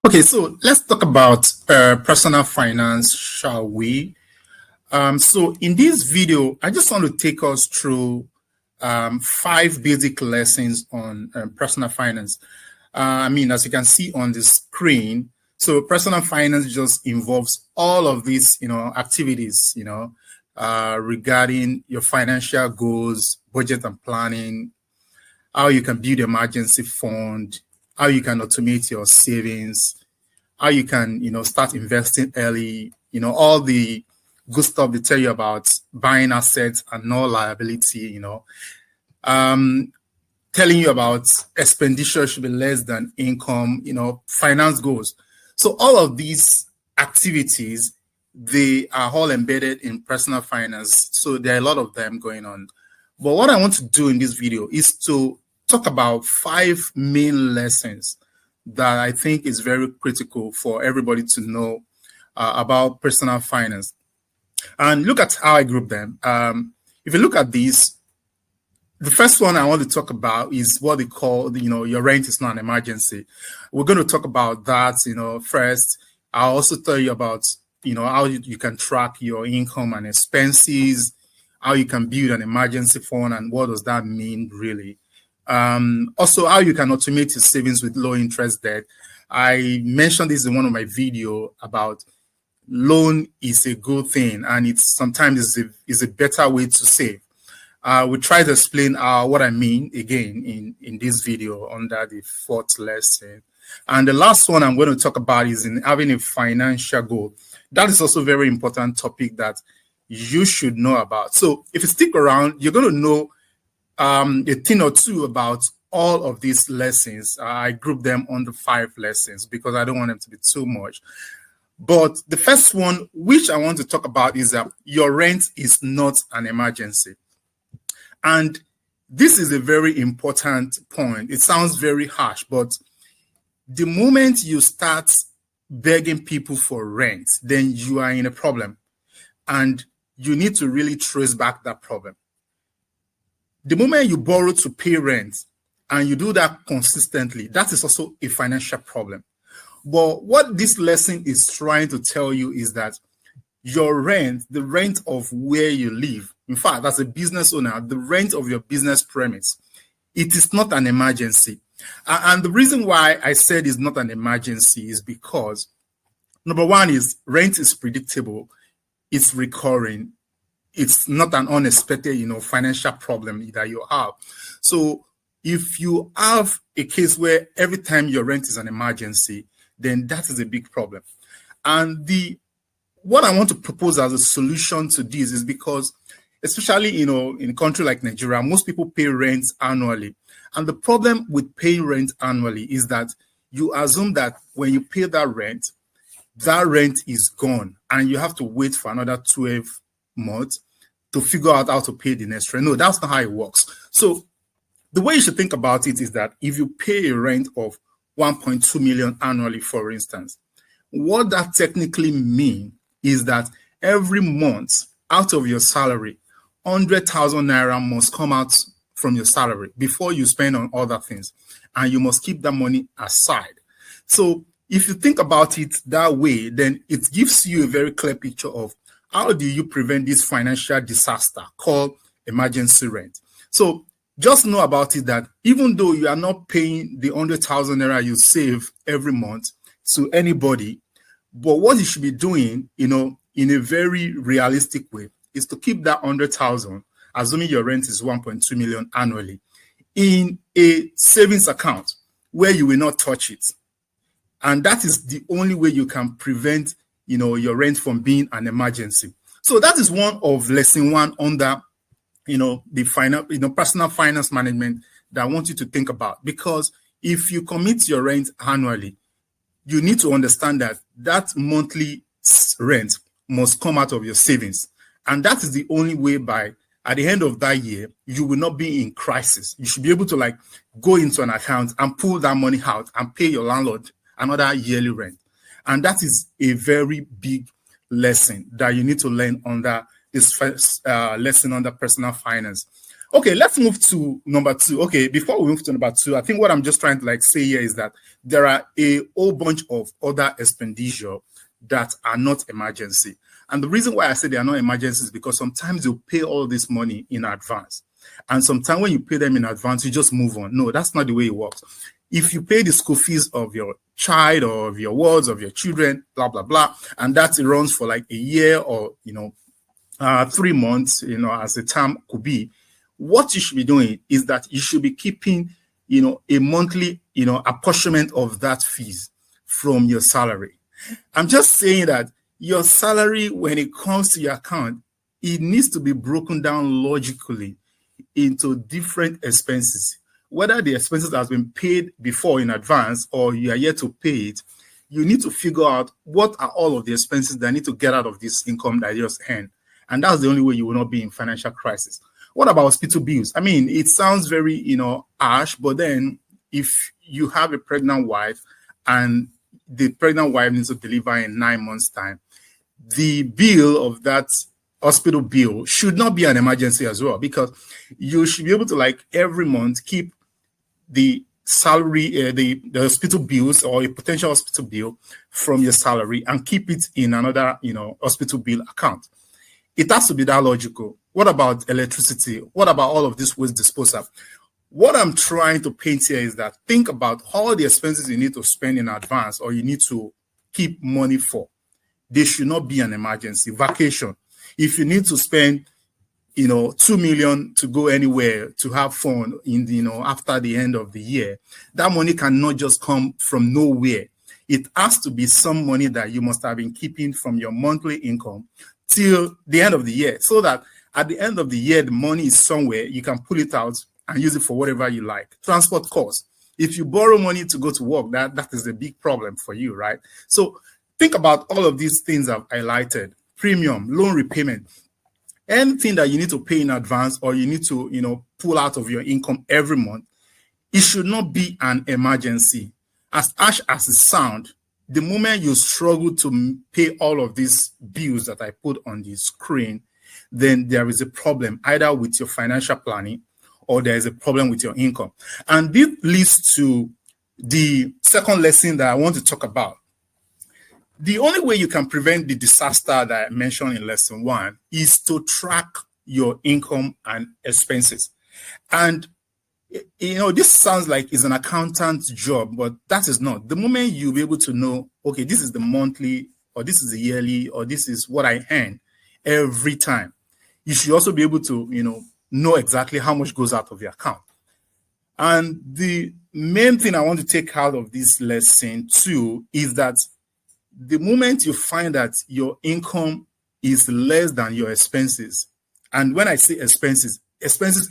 Okay, so let's talk about personal finance, shall we? So in this video, I just want to take us through five basic lessons on personal finance. As you can see on the screen, so personal finance just involves all of these, activities, regarding your financial goals, budget and planning, how you can build emergency fund, how you can automate your savings, how you can, start investing early, all the good stuff they tell you about buying assets and no liability, um, telling you about expenditure should be less than income, finance goals. So all of these activities, they are all embedded in personal finance. So there are a lot of them going on. But what I want to do in this video is to talk about five main lessons that I think is very critical for everybody to know about personal finance. And look at how I group them. If you look at these, the first one I want to talk about is what they call, your rent is not an emergency. We're going to talk about that, first. I'll also tell you about, how you can track your income and expenses, how you can build an emergency fund, and what does that mean really. Also, how you can automate your savings with low interest debt. I mentioned this in one of my videos about loan is a good thing, and it's sometimes is a better way to save. We try to explain what I mean again in this video under the fourth lesson. And the last one I'm going to talk about is in having a financial goal. That is also a very important topic that you should know about. So if you stick around, you're going to know a thing or two about all of these lessons. I group them under 5 lessons because I don't want them to be too much. But the first one, which I want to talk about, is that your rent is not an emergency. And this is a very important point. It sounds very harsh, but the moment you start begging people for rent, then you are in a problem. And you need to really trace back that problem. The moment you borrow to pay rent and you do that consistently, that is also a financial problem. But what this lesson is trying to tell you is that your rent, the rent of where you live, in fact, as a business owner, the rent of your business premise, it is not an emergency. And the reason why I said it's not an emergency is because, number one, is rent is predictable, it's recurring, it's not an unexpected, financial problem that you have. So if you have a case where every time your rent is an emergency, then that is a big problem. And what I want to propose as a solution to this is because, especially, in a country like Nigeria, most people pay rent annually. And the problem with paying rent annually is that you assume that when you pay that rent is gone and you have to wait for another 12 months to figure out how to pay the next rent. No, that's not how it works. So the way you should think about it is that if you pay a rent of 1.2 million annually, for instance, what that technically means is that every month out of your salary, 100,000 naira must come out from your salary before you spend on other things. And you must keep that money aside. So if you think about it that way, then it gives you a very clear picture of how do you prevent this financial disaster called emergency rent. So just know about it that even though you are not paying the 100,000 naira you save every month to anybody, but what you should be doing, in a very realistic way, is to keep that 100,000, assuming your rent is 1.2 million annually, in a savings account where you will not touch it. And that is the only way you can prevent, your rent from being an emergency. So that is one of lesson 1 under, the personal finance management that I want you to think about. Because if you commit your rent annually, you need to understand that monthly rent must come out of your savings. And that is the only way at the end of that year, you will not be in crisis. You should be able to go into an account and pull that money out and pay your landlord another yearly rent. And that is a very big lesson that you need to learn under this first lesson under personal finance. Okay, let's move to number two. Okay, before we move to number two, I think what I'm just trying to like say here is that there are a whole bunch of other expenditure that are not emergency. And the reason why I say they are not emergencies is because sometimes you pay all this money in advance. And sometimes when you pay them in advance, you just move on. No, that's not the way it works. If you pay the school fees of your child or of your wards, of your children, blah, blah, blah, and that runs for like a year or, 3 months, as the term could be, what you should be doing is that you should be keeping, a monthly, apportionment of that fees from your salary. I'm just saying that your salary, when it comes to your account, it needs to be broken down logically into different expenses. Whether the expenses has been paid before in advance or you are yet to pay it, you need to figure out what are all of the expenses that need to get out of this income that you just earned. And that's the only way you will not be in financial crisis. What about hospital bills? I mean, it sounds very, harsh, but then if you have a pregnant wife and the pregnant wife needs to deliver in 9 months' time, the bill of that hospital bill should not be an emergency as well, because you should be able to, like, every month keep the salary, the hospital bills or a potential hospital bill from your salary and keep it in another, hospital bill account. It has to be that logical. What about electricity? What about all of this waste disposal? What I'm trying to paint here is that think about all the expenses you need to spend in advance or you need to keep money for. They should not be an emergency. Vacation. If you need to spend, 2 million to go anywhere to have fun after the end of the year, that money cannot just come from nowhere. It has to be some money that you must have been keeping from your monthly income till the end of the year, so that at the end of the year, the money is somewhere, you can pull it out and use it for whatever you like. Transport costs. If you borrow money to go to work, that is a big problem for you, right? So think about all of these things I've highlighted: premium, loan repayment, anything that you need to pay in advance or you need to, pull out of your income every month. It should not be an emergency. As harsh as it sounds, the moment you struggle to pay all of these bills that I put on the screen, then there is a problem either with your financial planning or there is a problem with your income. And this leads to the second lesson that I want to talk about. The only way you can prevent the disaster that I mentioned in lesson 1 is to track your income and expenses. And this sounds like it's an accountant's job, but that is not. The moment you'll be able to know, okay, this is the monthly, or this is the yearly, or this is what I earn every time, you should also be able to, know exactly how much goes out of your account. And the main thing I want to take out of this lesson too is that the moment you find that your income is less than your expenses, and when I say expenses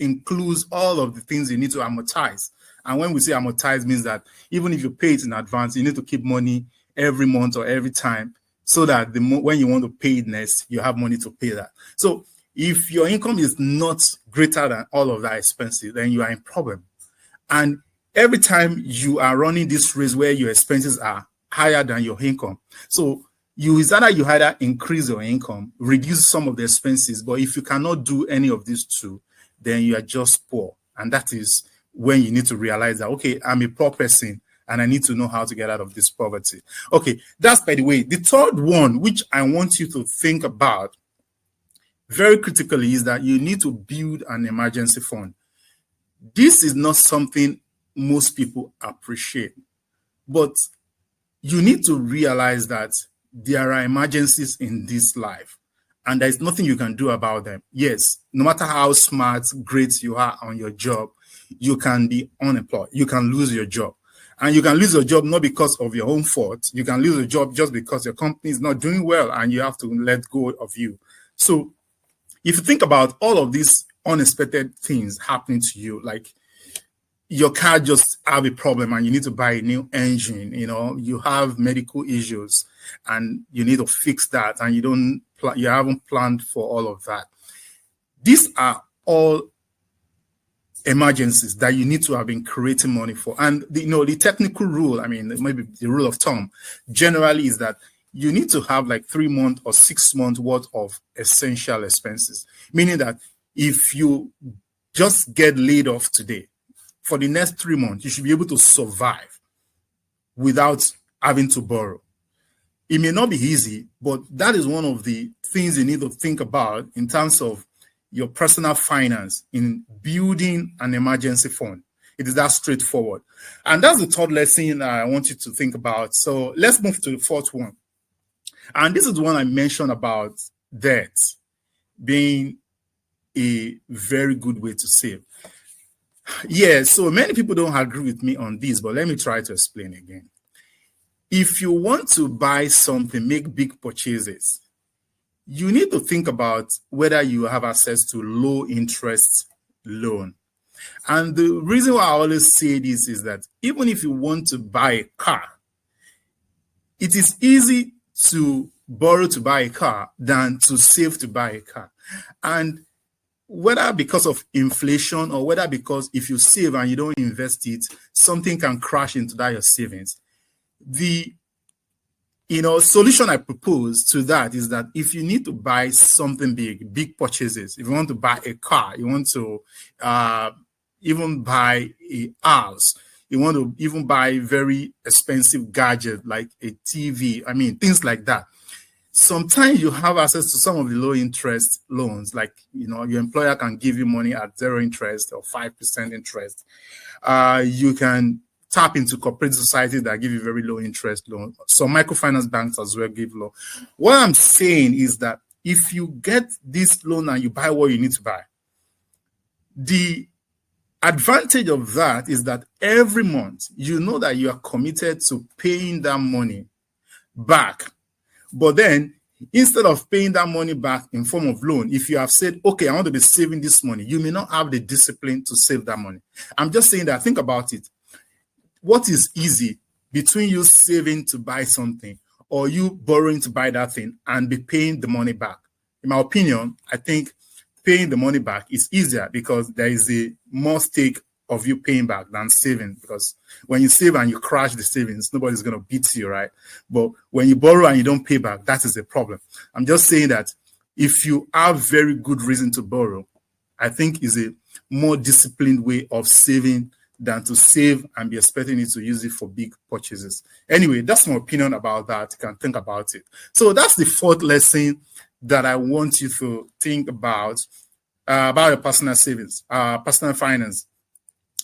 includes all of the things you need to amortize. And when we say amortize, means that even if you pay it in advance, you need to keep money every month or every time so that when you want to pay it next, you have money to pay that. So if your income is not greater than all of that expenses, then you are in problem. And every time you are running this race where your expenses are higher than your income, so you either increase your income, reduce some of the expenses, but if you cannot do any of these two, then you are just poor. And that is when you need to realize that, okay, I'm a poor person and I need to know how to get out of this poverty. Okay, that's by the way. The third one, which I want you to think about very critically, is that you need to build an emergency fund. This is not something most people appreciate, but you need to realize that there are emergencies in this life and there's nothing you can do about them. Yes, no matter how smart, great you are on your job, you can be unemployed. You can lose your job. And you can lose your job not because of your own fault. You can lose your job just because your company is not doing well and you have to let go of you. So if you think about all of these unexpected things happening to you, like your car just have a problem and you need to buy a new engine, you have medical issues and you need to fix that and you haven't planned for all of that. These are all emergencies that you need to have been creating money for. And the technical rule, maybe the rule of thumb generally is that you need to have like 3 months or 6 months worth of essential expenses, meaning that if you just get laid off today. For the next 3 months, you should be able to survive without having to borrow. It may not be easy, but that is one of the things you need to think about in terms of your personal finance in building an emergency fund. It is that straightforward. And that's the third lesson I want you to think about. So let's move to the fourth one. And this is the one I mentioned about debt being a very good way to save. Yeah, so many people don't agree with me on this, but let me try to explain again. If you want to buy something, make big purchases, you need to think about whether you have access to low interest loan. And the reason why I always say this is that even if you want to buy a car, it is easy to borrow to buy a car than to save to buy a car. And whether because of inflation or whether because if you save and you don't invest it, something can crash into that your savings. The solution I propose to that is that if you need to buy something big purchases, if you want to buy a car, you want to even buy a house, you want to even buy very expensive gadget like a TV, things like that. Sometimes you have access to some of the low interest loans, like, your employer can give you money at 0 interest or 5% interest. You can tap into cooperative societies that give you very low interest loan. So microfinance banks as well give low. What I'm saying is that if you get this loan and you buy what you need to buy, the advantage of that is that every month you know that you are committed to paying that money back. But then instead of paying that money back in form of loan, if you have said, okay, I want to be saving this money, you may not have the discipline to save that money. I'm just saying that, think about it. What is easy between you saving to buy something or you borrowing to buy that thing and be paying the money back? In my opinion, I think paying the money back is easier because there is a more stake of you paying back than saving, because when you save and you crash the savings, nobody's going to beat you, right? But when you borrow and you don't pay back, that is a problem. I'm just saying that if you have very good reason to borrow, I think is a more disciplined way of saving than to save and be expecting it to use it for big purchases. Anyway, that's my opinion about that. You can think about it. So that's the fourth lesson that I want you to think about your personal savings, personal finance.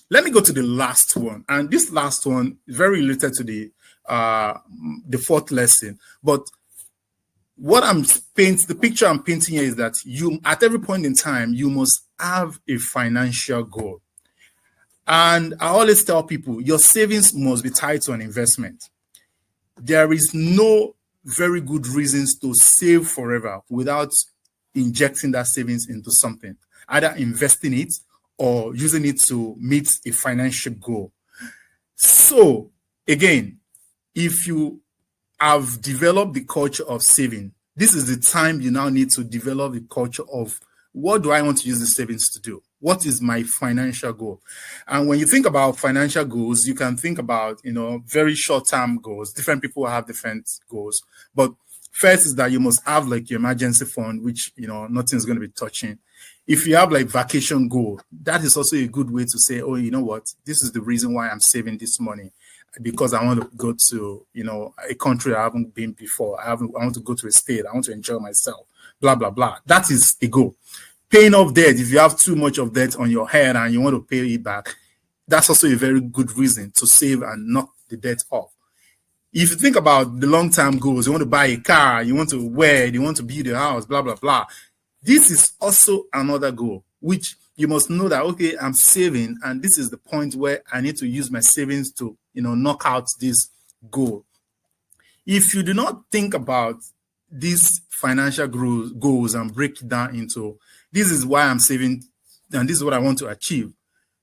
Let me go to the last one. And this last one is very related to the fourth lesson. But what the picture I'm painting here is that you, at every point in time, you must have a financial goal. And I always tell people, your savings must be tied to an investment. There is no very good reasons to save forever without injecting that savings into something, either investing it or using it to meet a financial goal. So again, if you have developed the culture of saving, this is the time you now need to develop the culture of, what do I want to use the savings to do? What is my financial goal? And when you think about financial goals, you can think about, very short-term goals. Different people have different goals. But first is that you must have like your emergency fund, which, nothing's going to be touching. If you have like vacation goal, that is also a good way to say, oh, you know what? This is the reason why I'm saving this money, because I want to go to, a country I haven't been before. I want to go to a state. I want to enjoy myself, blah, blah, blah. That is a goal. Paying off debt, if you have too much of debt on your head and you want to pay it back, that's also a very good reason to save and knock the debt off. If you think about the long-term goals, you want to buy a car, you want to wed, you want to build a house, blah, blah, blah. This is also another goal, which you must know that, okay, I'm saving, and this is the point where I need to use my savings to, knock out this goal. If you do not think about these financial goals and break it down into, this is why I'm saving, and this is what I want to achieve.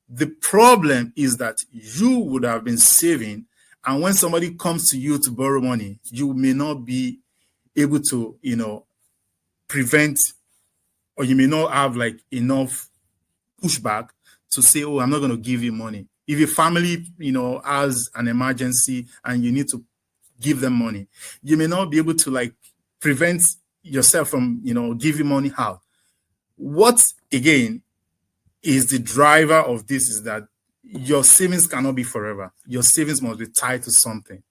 The problem is that you would have been saving, and when somebody comes to you to borrow money, you may not be able to, prevent, or you may not have like enough pushback to say, oh, I'm not going to give you money. If your family, has an emergency and you need to give them money, you may not be able to like prevent yourself from, giving money out. What, again, is the driver of this is that your savings cannot be forever. Your savings must be tied to something.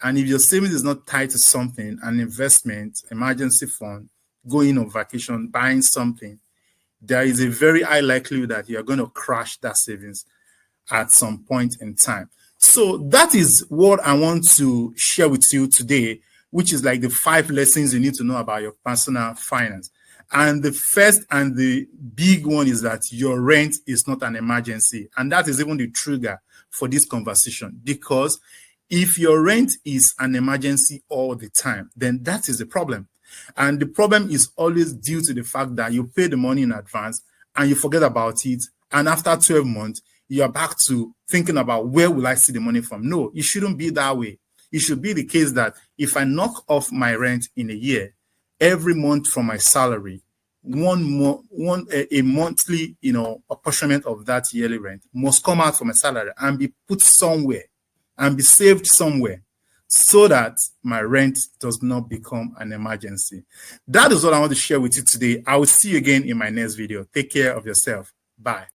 And if your savings is not tied to something, an investment, emergency fund, going on vacation, buying something, there is a very high likelihood that you're going to crash that savings at some point in time. So that is what I want to share with you today, which is like the 5 lessons you need to know about your personal finance. And the first and the big one is that your rent is not an emergency. And that is even the trigger for this conversation, because if your rent is an emergency all the time, then that is the problem. And the problem is always due to the fact that you pay the money in advance and you forget about it. And after 12 months, you're back to thinking about where will I see the money from? No, it shouldn't be that way. It should be the case that if I knock off my rent in a year, every month from my salary, a monthly, apportionment of that yearly rent must come out from my salary and be put somewhere and be saved somewhere so that my rent does not become an emergency. That is what I want to share with you today. I will see you again in my next video. Take care of yourself. Bye.